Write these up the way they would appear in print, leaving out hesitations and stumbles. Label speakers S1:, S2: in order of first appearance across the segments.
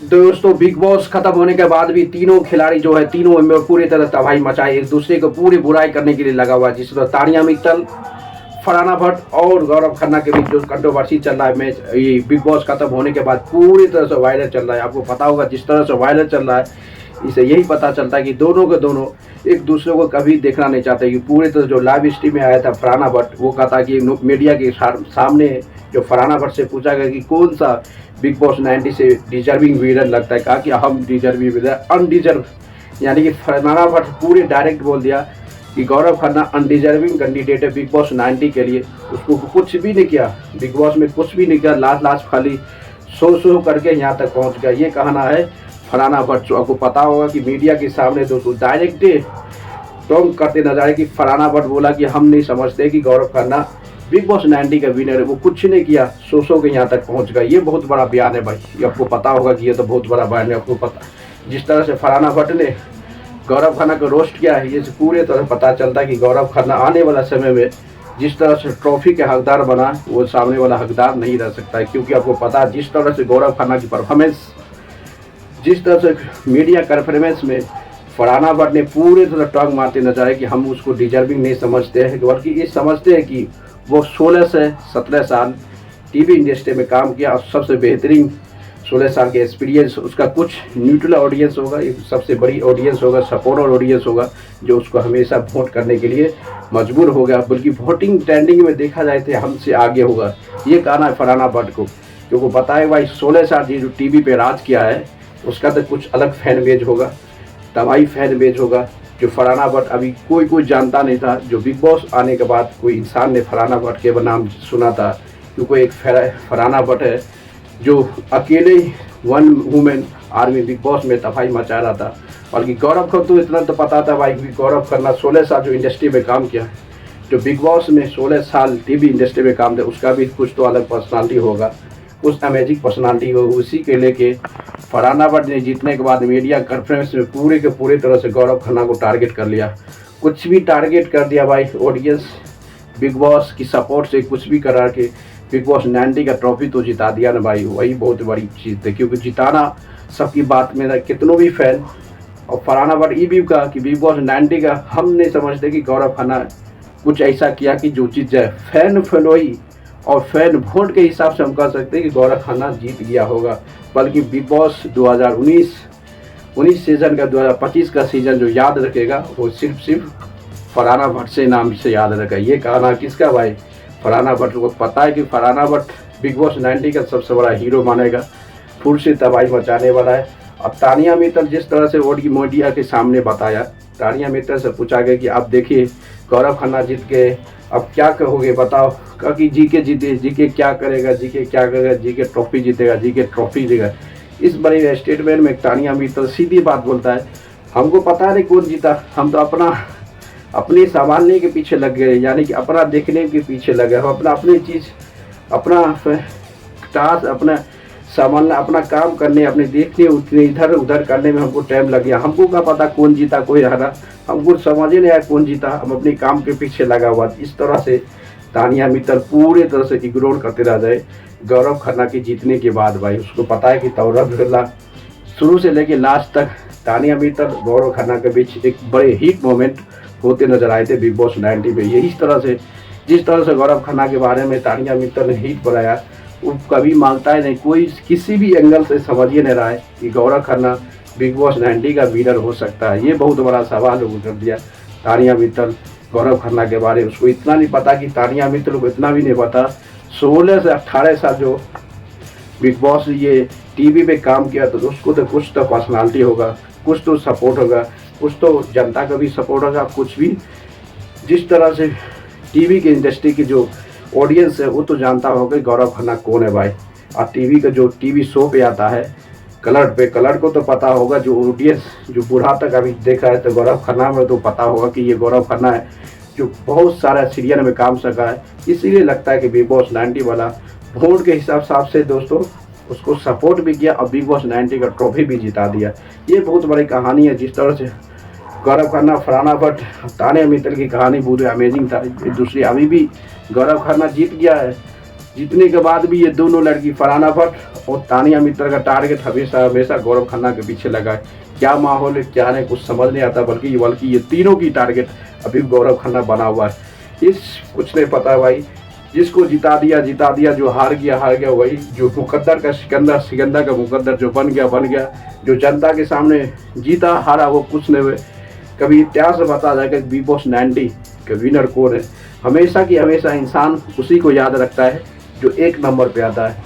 S1: दोस्तों big boss खत्म होने के बाद भी तीनों खिलाड़ी जो है तीनों में पूरी तरह तबाही मचाई, एक दूसरे को पूरी बुराई करने के लिए लगा हुआ है। जिसमें तानिया मित्तल, फरहाना भट्ट और गौरव खन्ना के बीच जो कंट्रोवर्सी चल रहा है मैच, ये बिग बॉस खत्म होने के बाद पूरी तरह से वायरल चल रहा है। आपको पता होगा जिस तरह से वायरल चल रहा है, इसे यही पता चलता है कि दोनों के दोनों एक दूसरे को कभी देखना नहीं चाहते। कि पूरी तरह जो लाइव स्ट्रीम में आया था फरहाना भट्ट, वो कहा था कि मीडिया के सामने जो फरहाना भट्ट से पूछा गया कि कौन सा बिग बॉस 90 से डिजर्विंग विनर लगता है, कहा कि हम डिजर्विंग विनर अनडिजर्व, यानी कि फरहाना भट्ट पूरे डायरेक्ट बोल दिया कि गौरव खन्ना अनडिजर्विंग कैंडिडेट है बिग बॉस 90 के लिए। उसको कुछ भी नहीं किया, बिग बॉस में कुछ भी नहीं किया, लास्ट खाली शो करके यहाँ तक पहुँच गया, ये कहना है फरहाना भट्ट। आपको पता होगा कि मीडिया के सामने दोस्तों डायरेक्ट टोंग करते नजर आए कि फरहाना भट्ट बोला कि हम नहीं समझते कि गौरव खन्ना बिग बॉस 90 का विनर है, वो कुछ नहीं किया, शो के यहाँ तक पहुँच गया। ये बहुत बड़ा बयान है भाई, ये आपको पता होगा कि ये तो बहुत बड़ा बयान है। आपको पता जिस तरह से फरहाना भट्ट ने गौरव खन्ना को रोस्ट किया है, ये पूरे तरह पता चलता है कि गौरव खन्ना आने वाला समय में जिस तरह से ट्रॉफी के हकदार बना, वो सामने वाला हकदार नहीं रह सकता है। क्योंकि आपको पता है जिस तरह से गौरव खन्ना की परफॉर्मेंस, जिस तरह से मीडिया कॉन्फ्रेंस में फरहाना भट्ट ने पूरे तरह टॉन्ग मारते नजर आए कि हम उसको डिजर्विंग नहीं समझते हैं, बल्कि ये समझते हैं कि वो 16 से 17 साल टीवी इंडस्ट्री में काम किया और सबसे बेहतरीन 16 साल के एक्सपीरियंस, उसका कुछ न्यूट्रल ऑडियंस होगा, एक सबसे बड़ी ऑडियंस होगा, सपोर्टर ऑडियंस होगा, जो उसको हमेशा वोट करने के लिए मजबूर होगा, बल्कि वोटिंग ट्रेंडिंग में देखा जाए तो हमसे आगे होगा। ये कहना है फरहाना भट्ट को, क्योंकि बताए भाई 16 साल जो टीवी पे राज किया है, उसका तो कुछ अलग फैन बेज होगा, तबाही फैन बेज होगा, जो फरहाना भट्ट अभी कोई जानता नहीं था। जो बिग बॉस आने के बाद कोई इंसान ने फरहाना भट्ट के नाम सुना था, क्योंकि एक फरहाना भट्ट है जो अकेले one women army big boss में तबाही मचा रहा था। बल्कि गौरव को तो इतना तो पता था भाई, गौरव खन्ना 16 साल जो इंडस्ट्री में काम किया, जो बिग बॉस में 16 साल टीवी इंडस्ट्री में काम था, उसका भी कुछ तो अलग पर्सनालिटी होगा, कुछ अमेजिंग पर्सनालिटी होगी। उसी के लेके फरहाना भट्ट ने जीतने के बाद मीडिया कॉन्फ्रेंस में पूरे के पूरे तरह से गौरव खन्ना को टारगेट कर लिया, कुछ भी टारगेट कर दिया भाई। ऑडियंस बिग बॉस की सपोर्ट से कुछ भी करा के बिग बॉस 90 का ट्रॉफी तो जिता दिया ना भाई, वही बहुत बड़ी चीज़ थी। क्योंकि जिताना सबकी बात में कितनों भी फैन, और फरहाना भट्ट ये भी कहा कि बिग बॉस 90 का हम नहीं समझते कि गौरव खन्ना कुछ ऐसा किया कि जो जीत जाए। फैन फॉलोई और फैन वोट के हिसाब से हम कह सकते हैं कि गौरव खन्ना जीत गया होगा। बल्कि बिग बॉस 2019 सीजन का 2025 का सीजन जो याद रखेगा, वो सिर्फ फरहाना भट्ट से नाम से याद रखेगा। ये कहना किसका भाई, फरहाना भट्ट को पता है कि फरहाना भट्ट बिग बॉस 90 का सबसे बड़ा हीरो मानेगा, फिर से तबाही मचाने वाला है। अब तानिया मित्तल जिस तरह से मीडिया के सामने बताया, तानिया मित्तल से पूछा गया कि आप देखिए गौरव खन्ना जीत के अब क्या कहोगे, बताओ। कहा कि जी के क्या करेगा, जी के ट्रॉफी जीतेगा, जी के ट्रॉफी देगा। इस बड़े स्टेटमेंट में तानिया मित्तल सीधी बात बोलता है, हमको पता नहीं कौन जीता, हम तो अपने संभालने के पीछे लग गए, यानी कि अपना देखने के पीछे लगे। हम अपनी चीज़, अपना टास्क, अपना संभालना, अपना काम करने, अपने देखने उठने इधर उधर करने में हमको टाइम लग गया। हमको क्या पता कौन जीता कोई हारा, हमको समझ ही नहीं आया कौन जीता, हम अपने काम के पीछे लगा हुआ। इस तरह से तानिया मित्तल पूरे तरह से इग्नोर करते रह जाए गौरव खन्ना के जीतने के बाद। भाई उसको पता है कि तौरब शुरू से लेके लास्ट तक तानिया मित्तल गौरव खन्ना के बीच एक बड़े हिट मोमेंट होते नजर आए थे बिग बॉस 90 में। यही तरह से जिस तरह से गौरव खन्ना के बारे में तानिया मित्तल ने हिट बनाया, वो कभी मांगता है नहीं, कोई किसी भी एंगल से समझ ही नहीं रहा है कि गौरव खन्ना बिग बॉस 90 का विनर हो सकता है। ये बहुत बड़ा सवाल कर दिया तानिया मित्तल गौरव खन्ना के बारे में। उसको इतना नहीं पता कि तानिया मित्तल को इतना भी नहीं पता 16 से 18 साल जो बिग बॉस ये टीवी पे काम किया, तो उसको तो कुछ तो पर्सनालिटी होगा, कुछ तो सपोर्ट होगा, कुछ तो जनता का भी सपोर्ट होगा, कुछ भी। जिस तरह से टीवी की इंडस्ट्री की जो ऑडियंस है, वो तो जानता होगा कि गौरव खन्ना कौन है भाई। और टीवी का जो टीवी शो पे आता है कलर को तो पता होगा, जो ऑडियंस जो बूढ़ा तक अभी देखा है, तो गौरव खन्ना में तो पता होगा कि ये गौरव खन्ना है, जो बहुत सारा सीरियल में काम सका है। इसीलिए लगता है कि बिग बॉस 90 वाला वोट के हिसाब से दोस्तों उसको सपोर्ट भी किया और बिग बॉस 90 का ट्रॉफी भी जिता दिया। ये बहुत बड़ी कहानी है। जिस तरह से गौरव खन्ना, फरहाना भट्ट, तानिया मित्तल की कहानी बहुत अमेजिंग था। दूसरी अभी भी गौरव खन्ना जीत गया है, जीतने के बाद भी ये दोनों लड़की फरहाना भट्ट और तानिया मित्तल का टारगेट हमेशा हमेशा गौरव खन्ना के पीछे लगा है। क्या माहौल है क्या नहीं कुछ समझ नहीं आता, बल्कि ये तीनों की टारगेट अभी गौरव खन्ना बना हुआ है। इस कुछ नहीं पता भाई, जिसको जिता दिया, जो हार गया वही, जो मुकद्दर का सिकंदर का मुकद्दर जो बन गया, जो जनता के सामने जीता हारा वो कुछ नहीं हुए। कभी इतिहास बता जाएगा बिग बॉस 90 के विनर कौन है। हमेशा की हमेशा इंसान उसी को याद रखता है जो एक नंबर पे आता है,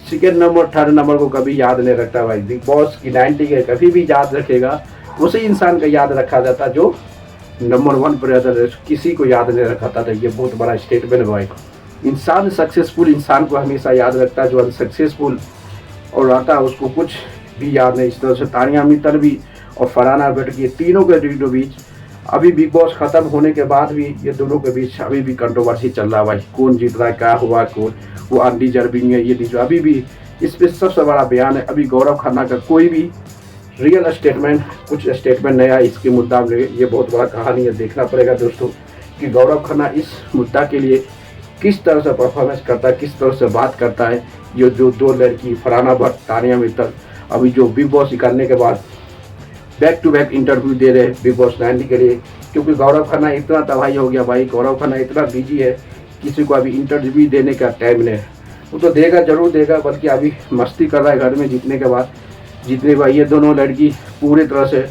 S1: सेकेंड नंबर थर्ड नंबर को कभी याद नहीं रखता भाई। बिग बॉस की 90 के कभी भी याद रखेगा उसी इंसान का याद रखा जाता जो नंबर 1 पर रहता है, किसी को याद नहीं रखा था। ये बहुत बड़ा स्टेटमेंट है भाई। इंसान सक्सेसफुल इंसान को हमेशा याद रखता है, जो अनसक्सेसफुल और रहता है उसको कुछ भी याद नहीं। इस तरह से तानिया मित्तल भी और फरहाना भट्ट की तीनों के बीच अभी बिग बॉस खत्म होने के बाद भी ये दोनों के बीच अभी भी कंट्रोवर्सी चल रहा है भाई। कौन जीत रहा है, क्या हुआ, कौन वो अनडिजर्विंग है, ये डिजर्व, अभी भी इस पर सबसे बड़ा बयान है। अभी गौरव खन्ना का कोई भी रियल स्टेटमेंट नहीं आया इसके मुद्दा में। ये बहुत बड़ा कहानी है, देखना पड़ेगा दोस्तों कि गौरव खन्ना इस मुद्दा के लिए किस तरह से परफॉर्मेंस करता है, किस तरह से बात करता है। ये जो दो लड़की फरहाना भट्ट तानिया मित्तल अभी जो बिग बॉस निकालने के बाद बैक टू बैक इंटरव्यू दे रहे हैं बिग बॉस 90 के लिए, क्योंकि गौरव खन्ना इतना तबाही हो गया भाई। गौरव खन्ना इतना बिजी है, किसी को अभी इंटरव्यू देने का टाइम नहीं है। वो तो देगा, जरूर देगा, बल्कि अभी मस्ती कर रहा है घर में जीतने के बाद। जीतने भाई ये दोनों लड़की पूरी तरह से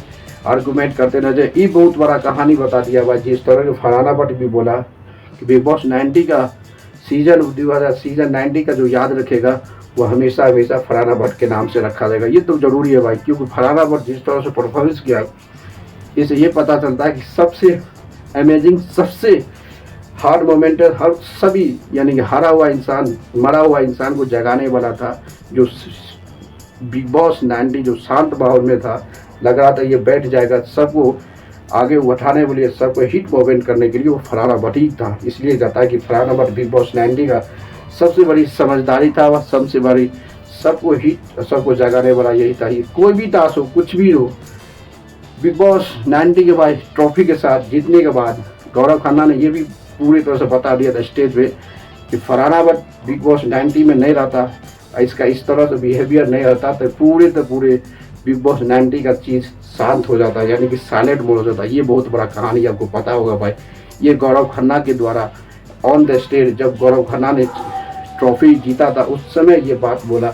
S1: आर्गूमेंट करते नजर, ये बहुत बड़ा कहानी बता दिया भाई। जिस तरह के फरहाना भट्ट भी बोला कि बिग बॉस 90 का सीजन 90 का जो याद रखेगा वो हमेशा हमेशा फरहाना भट्ट के नाम से रखा जाएगा। ये तो जरूरी है भाई, क्योंकि फरहाना भट्ट जिस तरह से परफॉर्मेंस किया इससे ये पता चलता है कि सबसे अमेजिंग, सबसे हार्ड मोमेंट है। हर सभी यानी कि हारा हुआ इंसान, मरा हुआ इंसान को जगाने वाला था। जो बिग बॉस 90 जो शांत माहौल में था, लग रहा था ये बैठ जाएगा, सबको आगे उठाने के लिए, सबको हिट मोमेंट करने के लिए वो फरहाना भट्ट ही था। इसलिए कहता है कि फरहाना भट्ट बिग बॉस 90 का सबसे बड़ी समझदारी था, वह सबसे बड़ी सबको हिट, सबको जगाने वाला यही था। कोई भी टास्क हो, कुछ भी हो, बिग बॉस 90 के बाद ट्रॉफी के साथ जीतने के बाद गौरव खन्ना ने ये भी पूरी तरह से बता दिया था स्टेज पे कि फरहाना भट्ट बिग बॉस 90 में नहीं रहता, इसका इस तरह से बिहेवियर नहीं रहता तो पूरे बिग बॉस 90 का चीज़ शांत हो जाता है, यानी कि साइलेंट मोड हो जाता है। ये बहुत बड़ा कहानी आपको पता होगा भाई। ये गौरव खन्ना के द्वारा ऑन द स्टेज, जब गौरव खन्ना ने ट्रॉफी जीता था उस समय ये बात बोला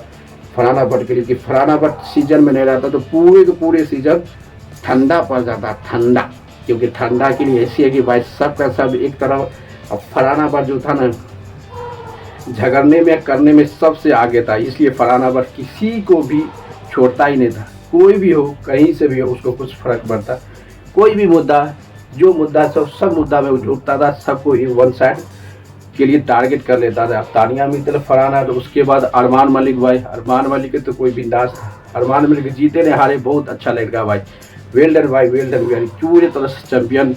S1: फरहाना भट्ट के लिए कि फरहाना भट्ट सीजन में नहीं रहता तो पूरे सीजन ठंडा पड़ जाता, ठंडा, क्योंकि ठंडा के लिए ऐसी है कि भाई सब का सब एक तरफ। अब फरहाना भट्ट जो था ना झगड़ने में करने में सबसे आगे था, इसलिए फरहाना भट्ट किसी को भी छोड़ता ही नहीं था। कोई भी हो, कहीं से भी हो, उसको कुछ फर्क पड़ता, कोई भी मुद्दा, जो मुद्दा सब मुद्दा में उठता था, सबको वन साइड के लिए टारगेट कर लेता था। तानिया मित्तल, फरहाना, तो उसके बाद अरमान मलिक भाई। अरमान मलिक के तो कोई बिंदास, अरमान मलिक जीते ने हारे बहुत अच्छा लड़का भाई, वेल डन भाई, वेल डन भाई, पूरी तरह से चैंपियन।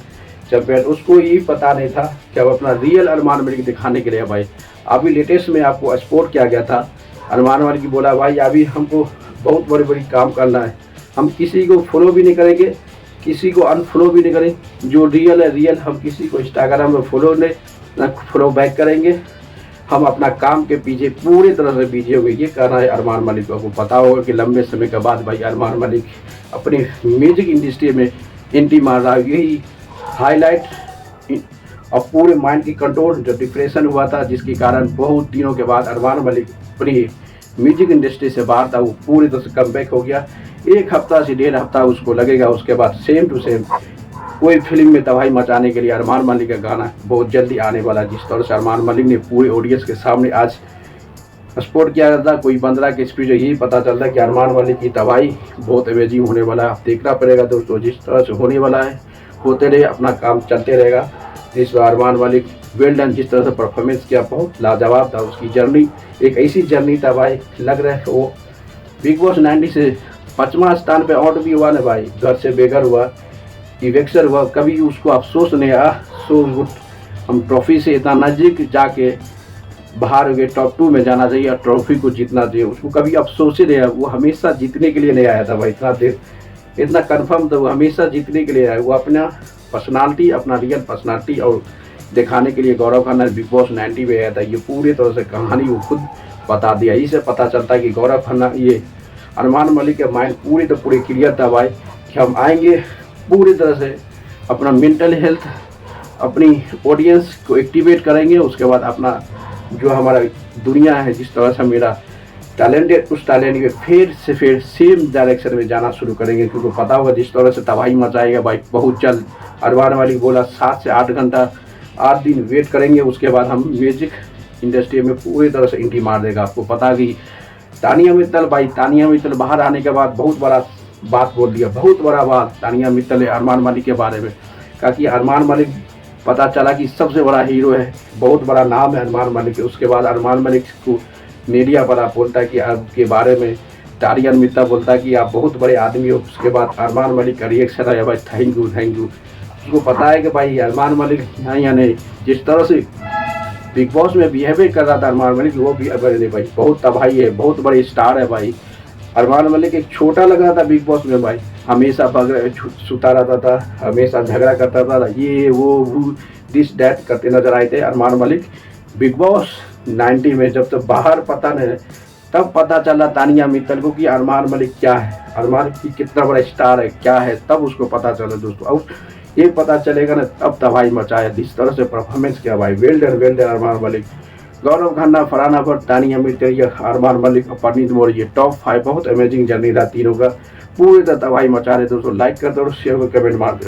S1: उसको ये पता नहीं था कि अब अपना रियल अरमान मलिक दिखाने के लिए भाई अभी लेटेस्ट में आपको स्पोर्ट किया गया था। अरमान मलिक की बोला भाई अभी हमको बहुत बड़ी काम करना है, हम किसी को फॉलो भी नहीं करेंगे, किसी को अनफॉलो भी नहीं करेंगे, जो रियल है रियल, हम किसी को इंस्टाग्राम में फॉलो नहीं ना फॉलो बैक करेंगे, हम अपना काम के पीछे पूरी तरह से बिजी हो गए। ये कहना है अरमान मलिक को। आपको पता होगा कि लंबे समय के बाद भाई अरमान मलिक अपनी म्यूजिक इंडस्ट्री में एंट्री मार रहा है। यही हाईलाइट और पूरे माइंड की कंट्रोल, जो डिप्रेशन हुआ था जिसके कारण बहुत दिनों के बाद अरमान मलिक अपनी म्यूजिक इंडस्ट्री से बाहर था, वो पूरी तरह से कमबैक हो गया। 1 हफ्ता से 1.5 हफ्ता उसको लगेगा, उसके बाद सेम टू सेम कोई फिल्म में तबाही मचाने के लिए अरमान मलिक का गाना बहुत जल्दी आने वाला है। जिस तरह से अरमान मलिक ने पूरे ऑडियंस के सामने आज स्पोर्ट किया जाता, कोई बंदरा के स्पीच, यही पता चलता है कि अरमान मलिक की तबाही बहुत अमेजिंग होने वाला है। देखना पड़ेगा दोस्तों, जिस तरह से होने वाला है होते रहे, अपना काम चलते रहेगा। इस बार अरमान मलिक वेल डन, जिस तरह से परफॉर्मेंस किया बहुत लाजवाब था। उसकी जर्नी एक ऐसी जर्नी था भाई, लग रहा है वो बिग बॉस 90 से 5वां स्थान पे आउट भी हुआ ना भाई, घर से बेघर हुआ, इवेक्शन हुआ, कभी उसको अफसोस नहीं आया। सो गुड, हम ट्रॉफी से इतना नज़दीक जाके बाहर हो गए, टॉप 2 में जाना चाहिए और ट्रॉफी को जीतना चाहिए, उसको कभी अफसोस ही नहीं आया। वो हमेशा जीतने के लिए नहीं आया था भाई, इतना देर इतना कन्फर्म था, वो हमेशा जीतने के लिए आया। वो अपना पर्सनालिटी, अपना रियल पर्सनालिटी और दिखाने के लिए गौरव खन्ना बिग बॉस 90 में आया था। ये पूरी तरह से कहानी वो खुद बता दिया। इससे पता चलता है कि गौरव खन्ना ये अरमान मलिक के माइंड पूरी क्लियर था भाई कि हम आएंगे, पूरी तरह से अपना मेंटल हेल्थ, अपनी ऑडियंस को एक्टिवेट करेंगे। उसके बाद अपना जो हमारा दुनिया है, जिस तरह से मेरा टैलेंट है, उस टैलेंट में फिर सेम डायरेक्शन में जाना शुरू करेंगे। क्योंकि पता होगा जिस तरह से तबाही मचाएगा भाई बहुत जल्द। अरमान मलिक बोला 7 से 8 घंटा 8 दिन वेट करेंगे, उसके बाद हम म्यूजिक इंडस्ट्री में पूरी तरह से एंट्री मार देगा। आपको पता कि तानिया मित्तल बाहर आने के बाद बहुत बड़ा बात बोल दिया, बहुत बड़ा बात तानिया मित्तल ने अरमान मलिक के बारे में कहा कि अरमान मलिक पता चला कि सबसे बड़ा हीरो है, बहुत बड़ा नाम है अरमान मलिक। उसके बाद अरमान मलिक को मीडिया पर आप बोलता है कि आपके बारे में तानिया मित्तल बोलता है कि आप बहुत बड़े आदमी हो। उसके बाद अरमान मलिक का रिएक्शन आया भाई थैंक यू। उसको पता है कि भाई अरमान मलिक यहाँ नहीं, जिस तरह से बिग बॉस में बिहेव कर रहा था अरमान मलिक, वो भी अगर नहीं भाई बहुत तबाही है, बहुत बड़े स्टार है भाई। अरमान मलिक एक छोटा लग रहा था बिग बॉस में भाई, हमेशा सुता रहता था, हमेशा झगड़ा करता था, ये वो दिस डैट करते नजर आए थे अरमान मलिक बिग बॉस 90 में। जब तक बाहर पता नहीं, तब पता चला तानिया मित्तल को कि अरमान मलिक क्या है, अरमान की कितना बड़ा स्टार है, क्या है, तब उसको पता चला दोस्तों। अब ये पता चलेगा ना तब तबाही मचाया, जिस तरह से परफॉर्मेंस किया भाई। Well done Armaan Malik. गौरव खन्ना, फरहाना भट्ट, तानिया मित्तल, अरमान मलिक और परनीत मोर, ये टॉप 5 बहुत अमेजिंग जर्नी रहा तीनों का। पूरी तरह तबाही मचा रहे दोस्तों। लाइक कर दो, शेयर कर, कमेंट मार दो।